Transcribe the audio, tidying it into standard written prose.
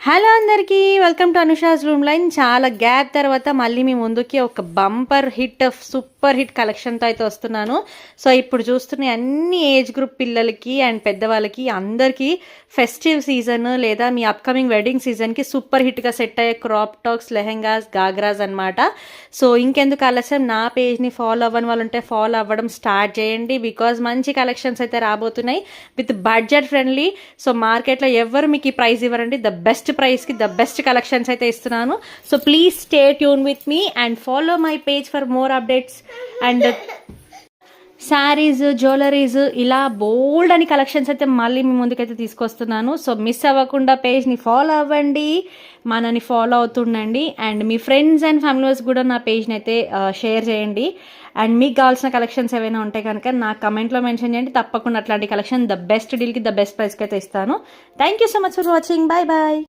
Hello అందరికీ, welcome to Anusha's room line. చాలా gap తర్వాత మళ్ళీ మీ ముందుకి ఒక బంపర్ హిట్ సూపర్ హిట్ కలెక్షన్తో అయితే వస్తున్నాను. సో ఇప్పుడు చూస్తున్న అన్ని ఏజ్ గ్రూప్ పిల్లలకి అండ్ పెద్దవాళ్ళకి అందరికీ ఫెస్టివ్ సీజన్ లేదా మీ అప్కమింగ్ వెడ్డింగ్ సీజన్కి సూపర్ హిట్గా సెట్ అయ్యే క్రాప్ టాప్స్, లెహెంగాస్, గాగ్రాస్ అనమాట. సో ఇంకెందుకు ఆలస్యం, నా పేజ్ని ఫాలో అవ్వని వాళ్ళు ఉంటే ఫాలో అవ్వడం స్టార్ట్ చేయండి. బికాజ్ మంచి కలెక్షన్స్ అయితే రాబోతున్నాయి విత్ బడ్జెట్ ఫ్రెండ్లీ. సో మార్కెట్లో ఎవరు మీకు ఈ ప్రైస్ ఇవ్వరండి. ద బెస్ట్ ప్రైస్కి ద బెస్ట్ కలెక్షన్స్ అయితే ఇస్తున్నాను. So please stay tune with me and follow my page for more updates and saris, jewelleries, ఇలా బోల్డ్ అని కలెక్షన్స్ అయితే మళ్ళీ మీ ముందుకైతే తీసుకొస్తున్నాను. సో మిస్ అవ్వకుండా పేజ్ని ఫాలో అవ్వండి, మనని ఫాలో అవుతుండండి. అండ్ మీ ఫ్రెండ్స్ అండ్ ఫ్యామిలీస్ కూడా నా పేజ్ని అయితే షేర్ చేయండి. అండ్ మీకు కావాల్సిన కలెక్షన్స్ ఏవైనా ఉంటే కనుక నా కమెంట్లో మెన్షన్ చేయండి. తప్పకుండా అట్లాంటి కలెక్షన్ ద బెస్ట్ డీల్కి ద బెస్ట్ ప్రైస్కి అయితే ఇస్తాను. Thank you so much for watching. Bye bye.